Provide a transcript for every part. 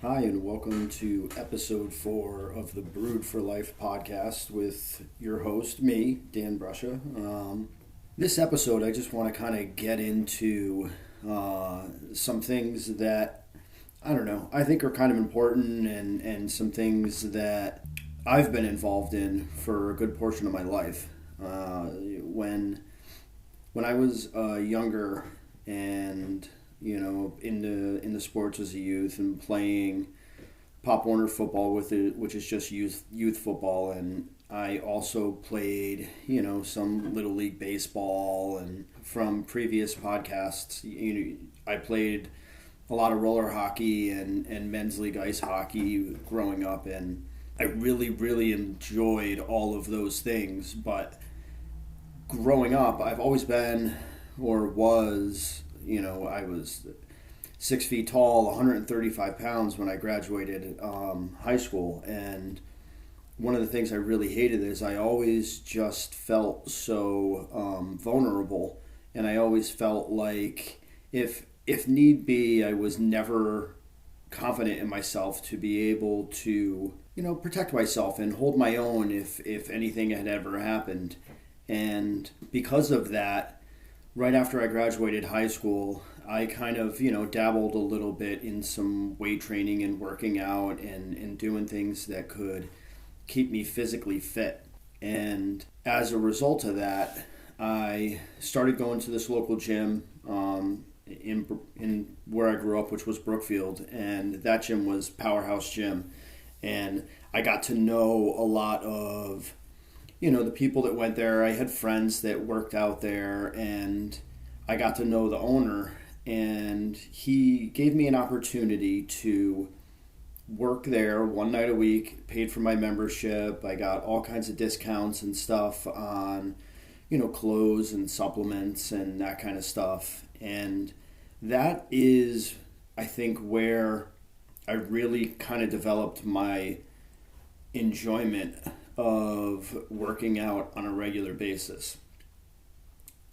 Hi, and welcome to episode 4 of the Brewed for Life podcast with your host, me, Dan Brusha. This episode, I just want to kind of get into some things that, I don't know, I think are kind of important and some things that I've been involved in for a good portion of my life. When I was younger and in the sports as a youth and playing Pop Warner football with it, which is just youth football, and I also played some little league baseball, and from previous podcasts, I played a lot of roller hockey and men's league ice hockey growing up, and I really enjoyed all of those things. But growing up, I've always been or was I was 6 feet tall, 135 pounds when I graduated high school. And one of the things I really hated is I always just felt so vulnerable. And I always felt like if need be, I was never confident in myself to be able to, protect myself and hold my own if anything had ever happened. And because of that, right after I graduated high school, I kind of, dabbled a little bit in some weight training and working out and doing things that could keep me physically fit. And as a result of that, I started going to this local gym in where I grew up, which was Brookfield, and that gym was Powerhouse Gym. And I got to know a lot of the people that went there. I had friends that worked out there, and I got to know the owner, and he gave me an opportunity to work there one night a week, paid for my membership. I got all kinds of discounts and stuff on, clothes and supplements and that kind of stuff. And that is, I think, where I really kind of developed my enjoyment of working out on a regular basis.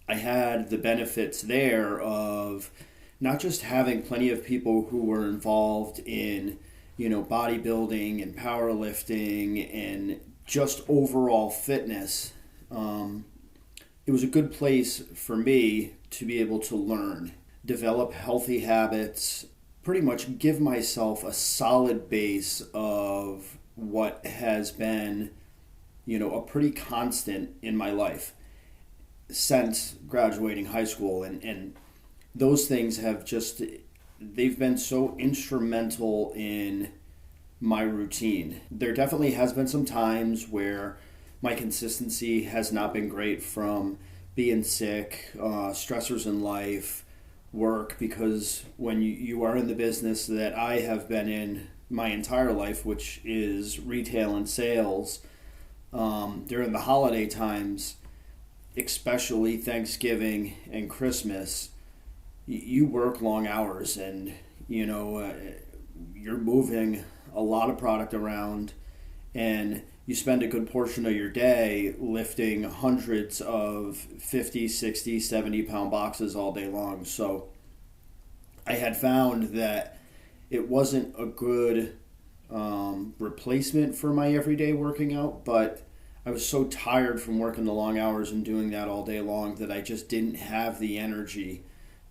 I had the benefits there of not just having plenty of people who were involved in, bodybuilding and powerlifting and just overall fitness. It was a good place for me to be able to learn, develop healthy habits, pretty much give myself a solid base of what has been a pretty constant in my life since graduating high school. And those things they've been so instrumental in my routine. There definitely has been some times where my consistency has not been great from being sick, stressors in life, work, because when you are in the business that I have been in my entire life, which is retail and sales, during the holiday times, especially Thanksgiving and Christmas, you work long hours, and you're moving a lot of product around, and you spend a good portion of your day lifting hundreds of 50, 60, 70 pound boxes all day long. So I had found that it wasn't a good replacement for my everyday working out, but I was so tired from working the long hours and doing that all day long that I just didn't have the energy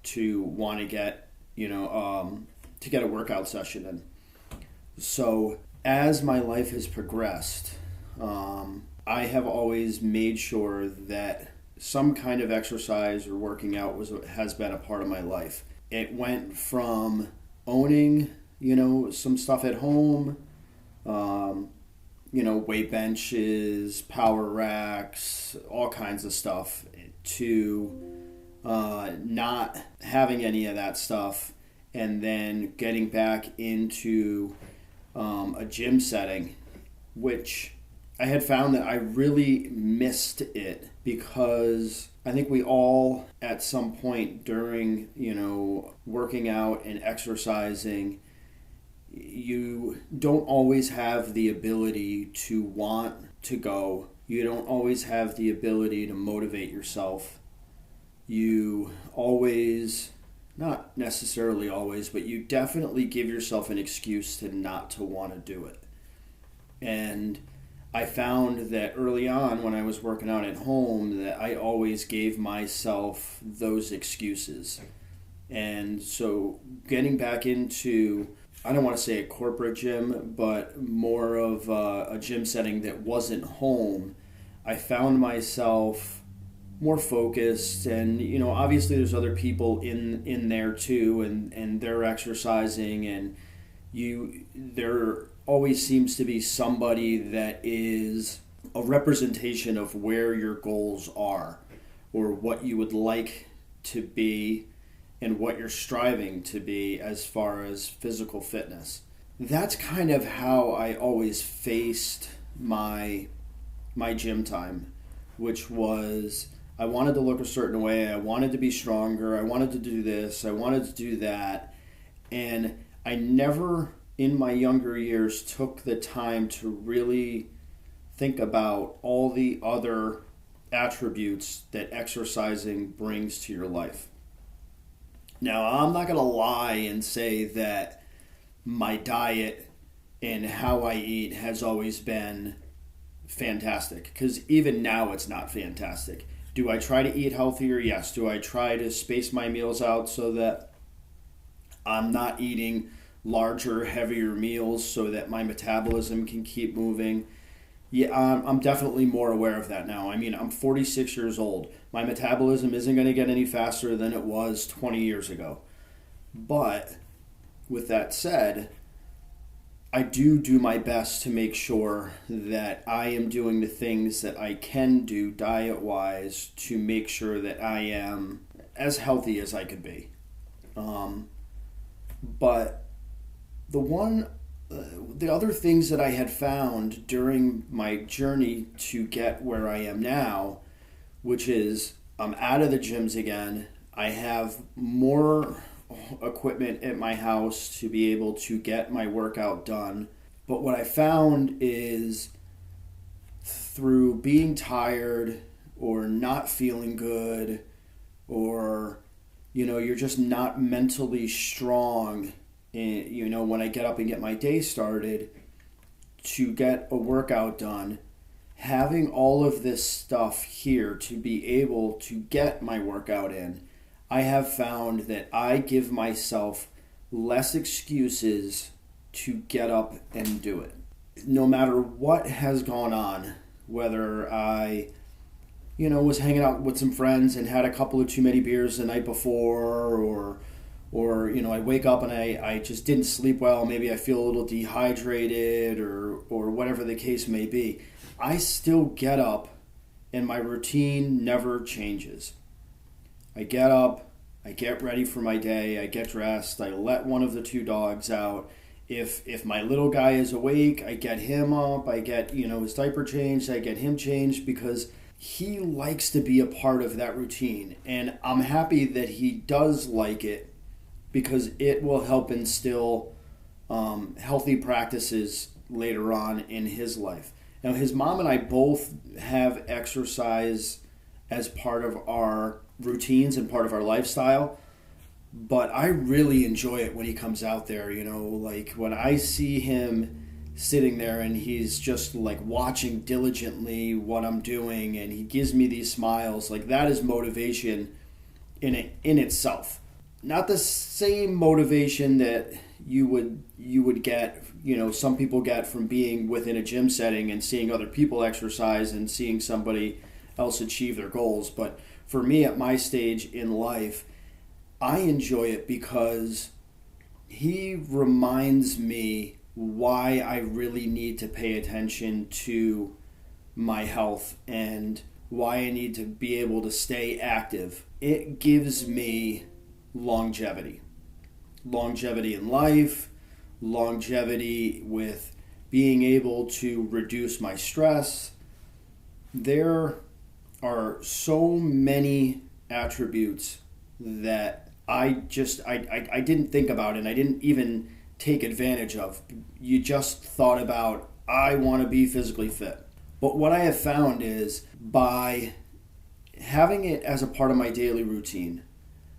to want to get a workout session in. So as my life has progressed, I have always made sure that some kind of exercise or working out has been a part of my life. It went from owning some stuff at home, weight benches, power racks, all kinds of stuff, to not having any of that stuff, and then getting back into a gym setting, which I had found that I really missed it, because I think we all at some point during working out and exercising, you don't always have the ability to want to go. You don't always have the ability to motivate yourself. You always not necessarily always, but you definitely give yourself an excuse to not to want to do it. And I found that early on when I was working out at home that I always gave myself those excuses. And so getting back into, I don't want to say a corporate gym, but more of a gym setting that wasn't home, I found myself more focused. And obviously there's other people in there too, and they're exercising, and there always seems to be somebody that is a representation of where your goals are or what you would like to be and what you're striving to be as far as physical fitness. That's kind of how I always faced my gym time, which was I wanted to look a certain way, I wanted to be stronger, I wanted to do this, I wanted to do that, and I never in my younger years took the time to really think about all the other attributes that exercising brings to your life. Now, I'm not going to lie and say that my diet and how I eat has always been fantastic, because even now it's not fantastic. Do I try to eat healthier? Yes. Do I try to space my meals out so that I'm not eating larger, heavier meals so that my metabolism can keep moving? Yeah, I'm definitely more aware of that now. I mean, I'm 46 years old. My metabolism isn't going to get any faster than it was 20 years ago. But with that said, I do my best to make sure that I am doing the things that I can do diet-wise to make sure that I am as healthy as I could be. But the other things that I had found during my journey to get where I am now, which is I'm out of the gyms again. I have more equipment at my house to be able to get my workout done. But what I found is through being tired or not feeling good, or you're just not mentally strong, and when I get up and get my day started to get a workout done, having all of this stuff here to be able to get my workout in, I have found that I give myself less excuses to get up and do it. No matter what has gone on, whether I was hanging out with some friends and had a couple of too many beers the night before, or I wake up and I just didn't sleep well, maybe I feel a little dehydrated, or whatever the case may be, I still get up and my routine never changes. I get up, I get ready for my day, I get dressed, I let one of the two dogs out. If my little guy is awake, I get him up, I get his diaper changed, I get him changed, because he likes to be a part of that routine. And I'm happy that he does like it, because it will help instill healthy practices later on in his life. Now, his mom and I both have exercise as part of our routines and part of our lifestyle, but I really enjoy it when he comes out there. Like when I see him sitting there and he's just like watching diligently what I'm doing, and he gives me these smiles, like that is motivation in itself. Not the same motivation that you would get, some people get from being within a gym setting and seeing other people exercise and seeing somebody else achieve their goals. But for me, at my stage in life, I enjoy it because he reminds me why I really need to pay attention to my health and why I need to be able to stay active. It gives me longevity in life, longevity with being able to reduce my stress. There are so many attributes that I didn't think about, and I didn't even take advantage of. You just thought about, I want to be physically fit. But what I have found is by having it as a part of my daily routine,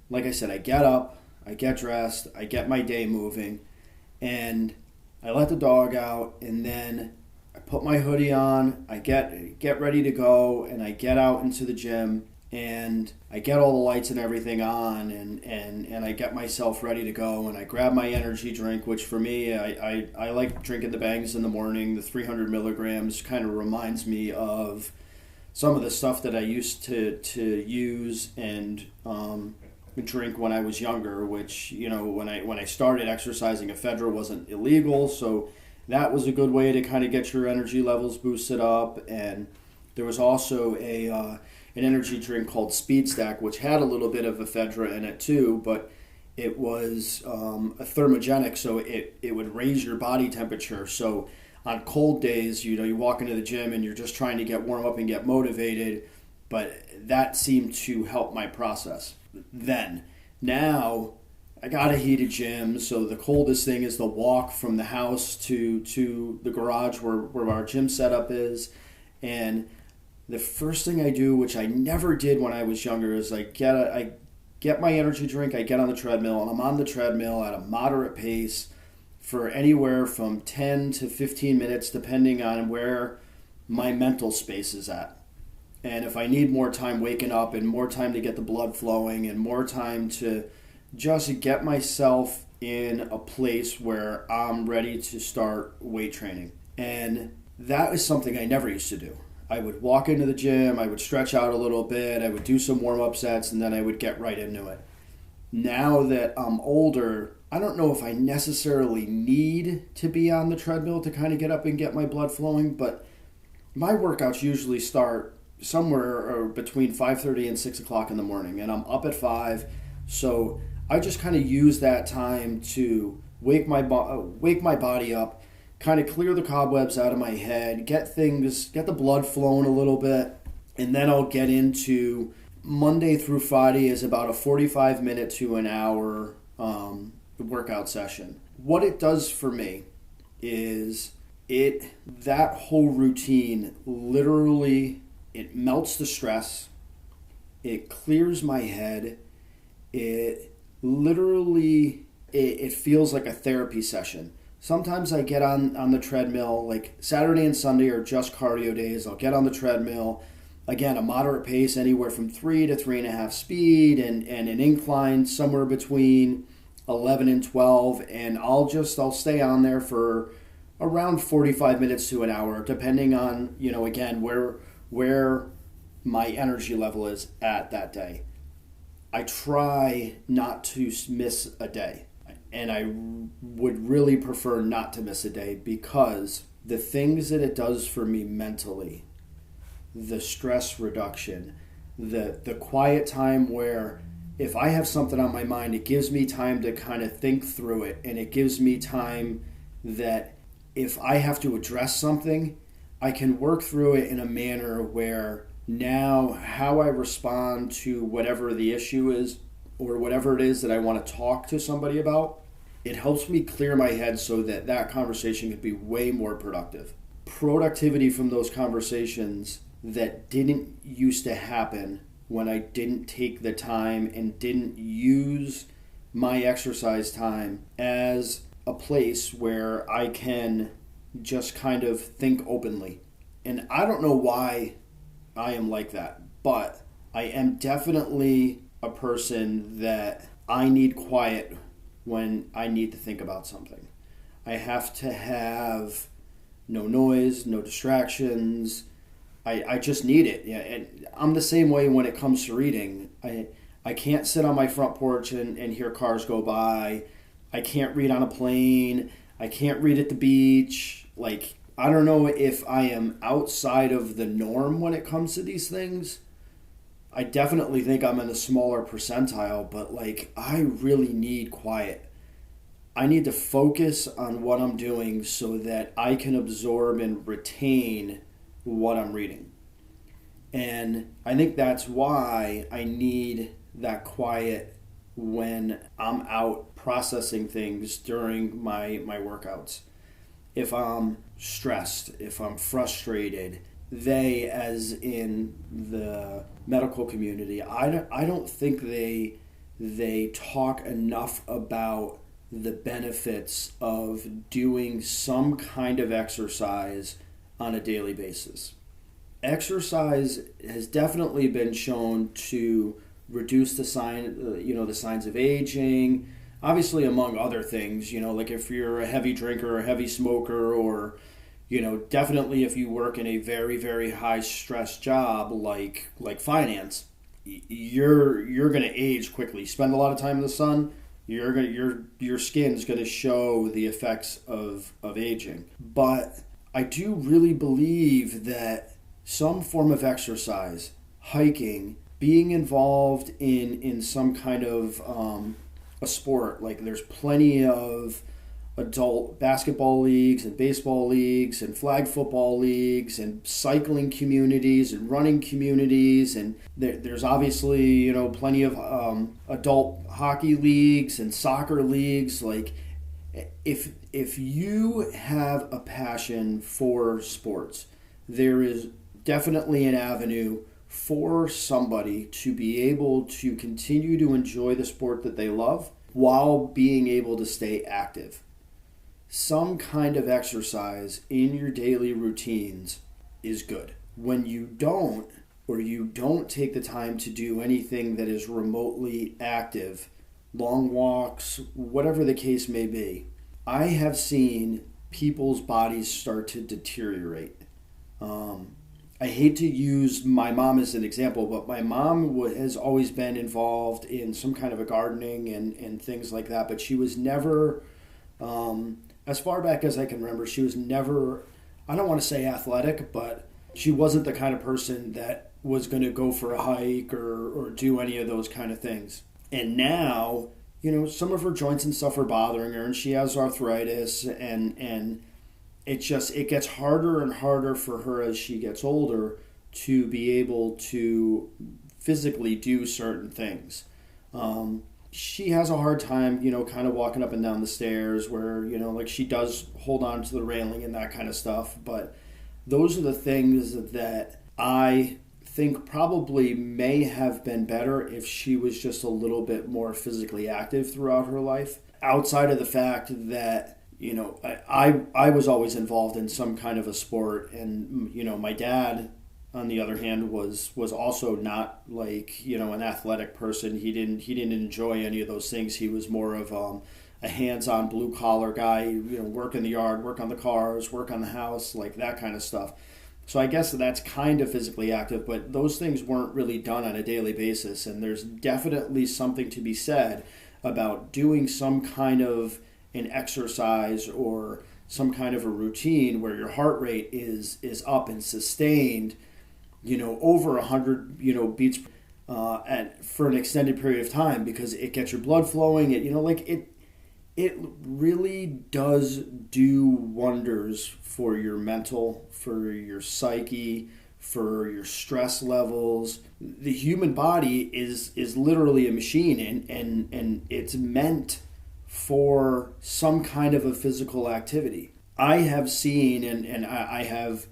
like I said, I get up, I get dressed, I get my day moving, and I let the dog out, and then I put my hoodie on, I get ready to go, and I get out into the gym, and I get all the lights and everything on, and I get myself ready to go, and I grab my energy drink, which for me, I like drinking the Bangs in the morning. The 300 milligrams kind of reminds me of some of the stuff that I used to use and drink when I was younger, which, when I started exercising, ephedra wasn't illegal, so that was a good way to kind of get your energy levels boosted up. And there was also an energy drink called Speed Stack, which had a little bit of ephedra in it too, but it was a thermogenic, so it would raise your body temperature. So on cold days, you walk into the gym and you're just trying to get warm up and get motivated, but that seemed to help my process then. Now, I got a heated gym, so the coldest thing is the walk from the house to the garage where our gym setup is. And the first thing I do, which I never did when I was younger, is I get my energy drink, I get on the treadmill, and I'm on the treadmill at a moderate pace for anywhere from 10 to 15 minutes, depending on where my mental space is at. And if I need more time waking up and more time to get the blood flowing and more time to just get myself in a place where I'm ready to start weight training. And that is something I never used to do. I would walk into the gym, I would stretch out a little bit, I would do some warm-up sets, and then I would get right into it. Now that I'm older, I don't know if I necessarily need to be on the treadmill to kind of get up and get my blood flowing, but my workouts usually start somewhere between 5:30 and 6 o'clock in the morning, and I'm up at 5, so I just kind of use that time to wake my body up, kind of clear the cobwebs out of my head, get the blood flowing a little bit, and then I'll get into Monday through Friday is about a 45 minute to an hour workout session. What it does for me is that whole routine literally, it melts the stress, it clears my head, it feels like a therapy session. Sometimes I get on the treadmill, like Saturday and Sunday are just cardio days. I'll get on the treadmill, again, a moderate pace, anywhere from 3 to 3.5 speed, and an incline somewhere between 11 and 12, and I'll stay on there for around 45 minutes to an hour, depending on, again, where my energy level is at that day. I try not to miss a day, and I would really prefer not to miss a day, because the things that it does for me mentally, the stress reduction, the quiet time where if I have something on my mind, it gives me time to kind of think through it, and it gives me time that if I have to address something, I can work through it in a manner where now how I respond to whatever the issue is or whatever it is that I want to talk to somebody about, it helps me clear my head so that conversation can be way more productive. Productivity from those conversations that didn't used to happen when I didn't take the time and didn't use my exercise time as a place where I can just kind of think openly. And I don't know why I am like that, but I am definitely a person that I need quiet when I need to think about something. I have to have no noise, no distractions. I just need it. Yeah, and I'm the same way when it comes to reading. I can't sit on my front porch and hear cars go by. I can't read on a plane. I can't read at the beach. Like, I don't know if I am outside of the norm when it comes to these things. I definitely think I'm in the smaller percentile, but I really need quiet. I need to focus on what I'm doing so that I can absorb and retain what I'm reading. And I think that's why I need that quiet when I'm out processing things during my workouts. If I'm stressed, if I'm frustrated, they, as in the medical community, I don't think they they talk enough about the benefits of doing some kind of exercise on a daily basis. Exercise has definitely been shown to reduce the the signs of aging. Obviously, among other things, like if you're a heavy drinker or a heavy smoker, or definitely if you work in a very, very high stress job like finance, you're gonna age quickly. Spend a lot of time in the sun. Your skin's gonna show the effects of aging. But I do really believe that some form of exercise, hiking, being involved in some kind of a sport, like there's plenty of adult basketball leagues and baseball leagues and flag football leagues and cycling communities and running communities, and there's obviously plenty of adult hockey leagues and soccer leagues. Like if you have a passion for sports, there is definitely an avenue for somebody to be able to continue to enjoy the sport that they love while being able to stay active. Some kind of exercise in your daily routines is good. When you don't, or you don't take the time to do anything that is remotely active, long walks, whatever the case may be, I have seen people's bodies start to deteriorate. I hate to use my mom as an example, but my mom has always been involved in some kind of a gardening and things like that, but she was never, as far back as I can remember, she was never, I don't want to say athletic, but she wasn't the kind of person that was going to go for a hike or do any of those kind of things. And now, some of her joints and stuff are bothering her, and she has arthritis, and it gets harder and harder for her as she gets older to be able to physically do certain things. She has a hard time, kind of walking up and down the stairs where, like she does hold on to the railing and that kind of stuff. But those are the things that I think probably may have been better if she was just a little bit more physically active throughout her life. Outside of the fact that I was always involved in some kind of a sport, and my dad, on the other hand, was also not like an athletic person. He didn't enjoy any of those things. He was more of a hands-on blue collar guy. Work in the yard, work on the cars, work on the house, like that kind of stuff. So I guess that's kind of physically active, but those things weren't really done on a daily basis. And there's definitely something to be said about doing some kind of an exercise or some kind of a routine where your heart rate is up and sustained, over 100, beats for an extended period of time, because it gets your blood flowing. It really does do wonders for your mental, for your psyche, for your stress levels. The human body is literally a machine, and it's meant for some kind of a physical activity. I have seen and I have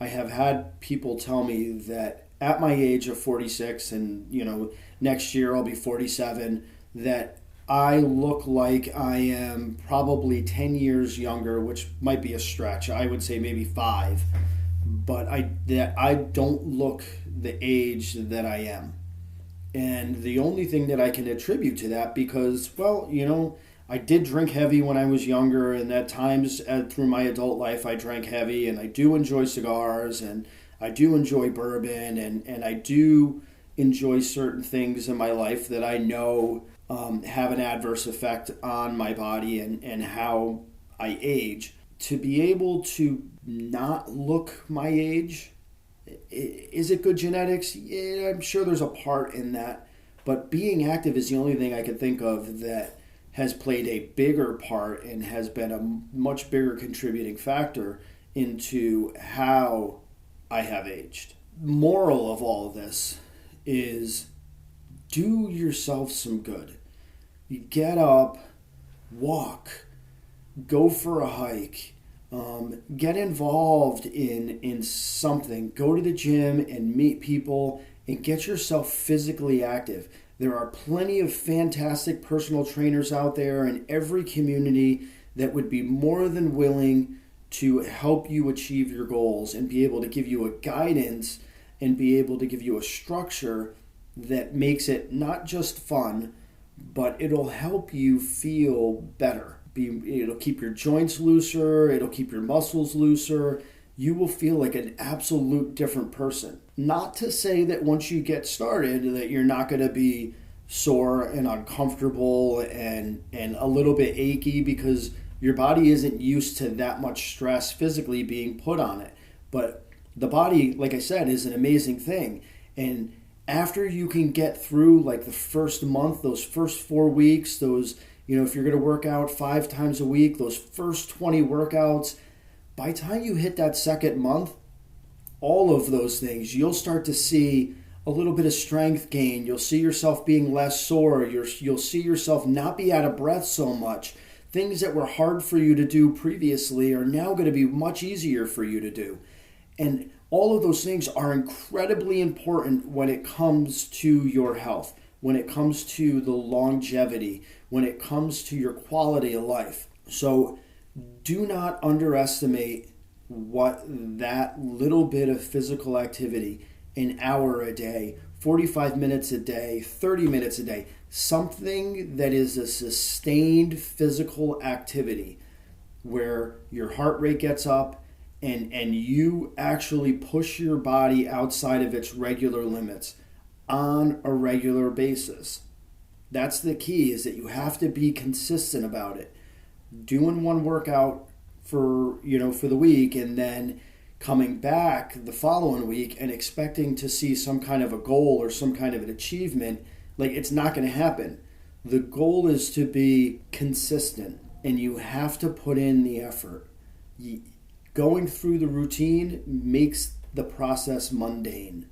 had people tell me that at my age of 46, and next year I'll be 47, that I look like I am probably 10 years younger, which might be a stretch. I would say maybe 5, but I don't look the age that I am. And the only thing that I can attribute to that, because, I did drink heavy when I was younger, and at times through my adult life I drank heavy, and I do enjoy cigars, and I do enjoy bourbon, and I do enjoy certain things in my life that I know have an adverse effect on my body and how I age. To be able to not look my age, is it good genetics? Yeah, I'm sure there's a part in that, but being active is the only thing I can think of that has played a bigger part and has been a much bigger contributing factor into how I have aged. Moral of all of this is, do yourself some good. You get up, walk, go for a hike, get involved in something. Go to the gym and meet people and get yourself physically active. There are plenty of fantastic personal trainers out there in every community that would be more than willing to help you achieve your goals and be able to give you a guidance and be able to give you a structure that makes it not just fun, but it'll help you feel better. It'll keep your joints looser, it'll keep your muscles looser. You will feel like an absolute different person. Not to say that once you get started that you're not going to be sore and uncomfortable and a little bit achy, because your body isn't used to that much stress physically being put on it. But the body, like I said, is an amazing thing. And after you can get through like the first month, those first 4 weeks, those, if you're going to work out 5 times a week, those first 20 workouts, by the time you hit that second month, all of those things, you'll start to see a little bit of strength gain. You'll see yourself being less sore. You'll see yourself not be out of breath so much. Things that were hard for you to do previously are now going to be much easier for you to do. And all of those things are incredibly important when it comes to your health, when it comes to the longevity, when it comes to your quality of life. So do not underestimate what that little bit of physical activity, an hour a day, 45 minutes a day, 30 minutes a day, something that is a sustained physical activity where your heart rate gets up and you actually push your body outside of its regular limits on a regular basis. That's the key, is that you have to be consistent about it. Doing one workout for the week and then coming back the following week and expecting to see some kind of a goal or some kind of an achievement, like, it's not going to happen. The goal is to be consistent, and you have to put in the effort. Going through the routine makes the process mundane.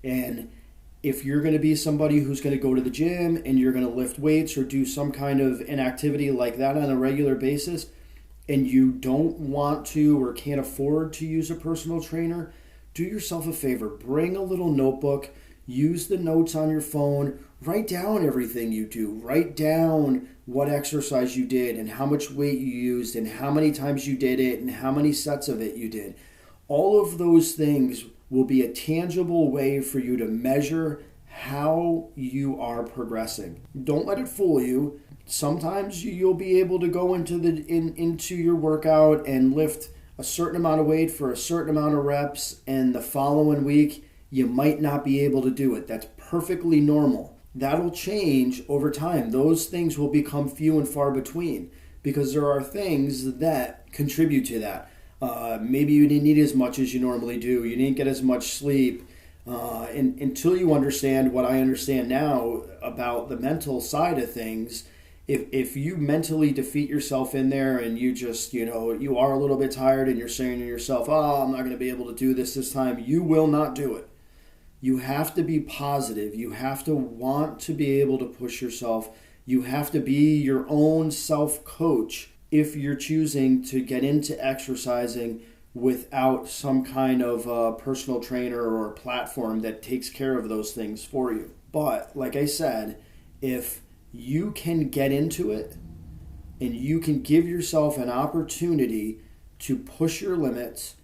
And if you're going to be somebody who's going to go to the gym and you're going to lift weights or do some kind of an activity like that on a regular basis, and you don't want to or can't afford to use a personal trainer, do yourself a favor. Bring a little notebook. Use the notes on your phone. Write down everything you do. Write down what exercise you did and how much weight you used and how many times you did it and how many sets of it you did. All of those things will be a tangible way for you to measure how you are progressing. Don't let it fool you. Sometimes you'll be able to go into your workout and lift a certain amount of weight for a certain amount of reps, and the following week you might not be able to do it. That's perfectly normal. That'll change over time. Those things will become few and far between because there are things that contribute to that. Maybe you didn't eat as much as you normally do. You didn't get as much sleep. And until you understand what I understand now about the mental side of things, if you mentally defeat yourself in there and you just, you are a little bit tired and you're saying to yourself, oh, I'm not going to be able to do this time, you will not do it. You have to be positive. You have to want to be able to push yourself. You have to be your own self-coach if you're choosing to get into exercising without some kind of personal trainer or platform that takes care of those things for you. But like I said, if you can get into it and you can give yourself an opportunity to push your limits,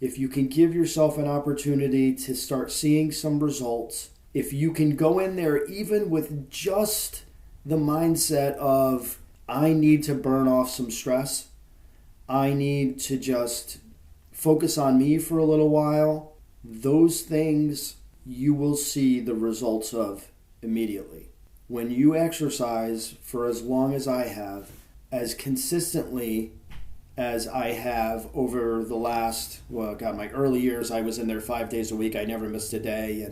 if you can give yourself an opportunity to start seeing some results, if you can go in there even with just the mindset of, I need to burn off some stress, I need to just focus on me for a little while, those things you will see the results of immediately. When you exercise for as long as I have, as consistently as I have over the last, my early years, I was in there 5 days a week. I never missed a day.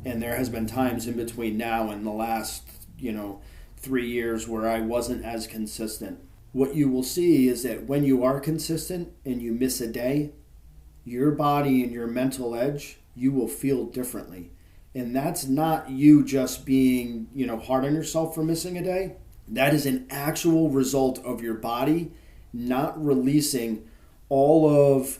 And there has been times in between now and the last, 3 years where I wasn't as consistent. What you will see is that when you are consistent and you miss a day, your body and your mental edge, you will feel differently. And that's not you just being, hard on yourself for missing a day. That is an actual result of your body not releasing all of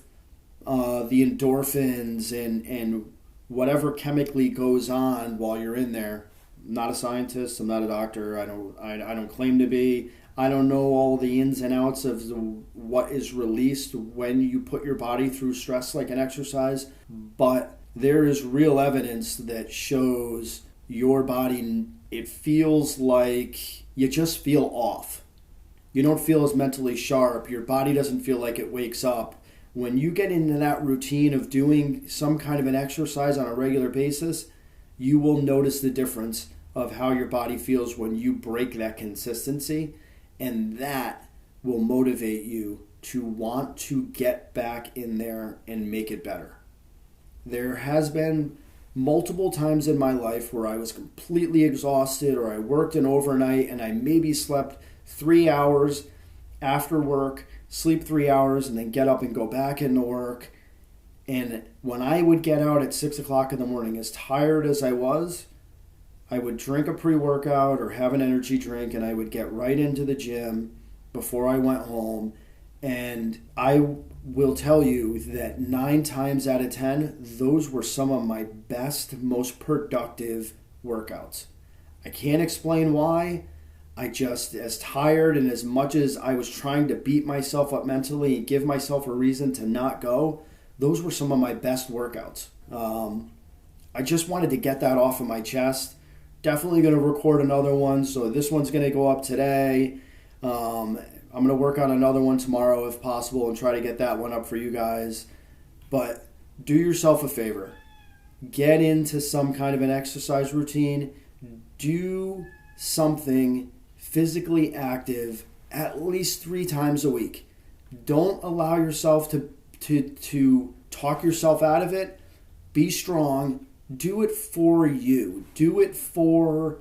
the endorphins and whatever chemically goes on while you're in there I'm not a scientist. I'm not a doctor. I don't claim to be. I don't know all the ins and outs of what is released when you put your body through stress like an exercise, but there is real evidence that shows your body, it feels like you just feel off. You don't feel as mentally sharp. Your body doesn't feel like it wakes up. When you get into that routine of doing some kind of an exercise on a regular basis, you will notice the difference of how your body feels when you break that consistency. And that will motivate you to want to get back in there and make it better. There has been multiple times in my life where I was completely exhausted, or I worked an overnight and I maybe slept 3 hours after work, sleep 3 hours, and then get up and go back into work. And when I would get out at 6 o'clock in the morning, as tired as I was, I would drink a pre-workout or have an energy drink, and I would get right into the gym before I went home. And I will tell you that 9 times out of 10, those were some of my best, most productive workouts. I can't explain why. I just, as tired and as much as I was trying to beat myself up mentally and give myself a reason to not go, those were some of my best workouts. I just wanted to get that off of my chest. Definitely going to record another one. So this one's going to go up today. I'm going to work on another one tomorrow if possible and try to get that one up for you guys. But do yourself a favor. Get into some kind of an exercise routine. Do something physically active at least 3 times a week. Don't allow yourself to talk yourself out of it. Be strong. Do it for you. Do it for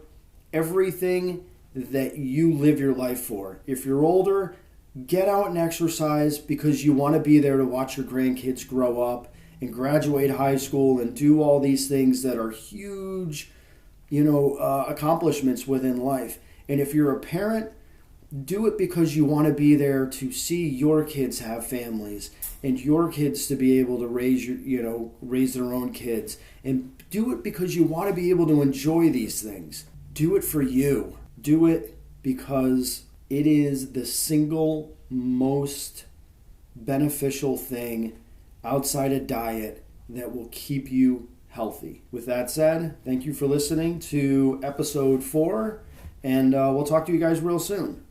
everything that you live your life for. If you're older, get out and exercise because you want to be there to watch your grandkids grow up and graduate high school and do all these things that are huge, accomplishments within life. And if you're a parent, do it because you want to be there to see your kids have families and your kids to be able to raise their own kids. And do it because you want to be able to enjoy these things. Do it for you. Do it because it is the single most beneficial thing outside a diet that will keep you healthy. With that said, thank you for listening to episode 4, and we'll talk to you guys real soon.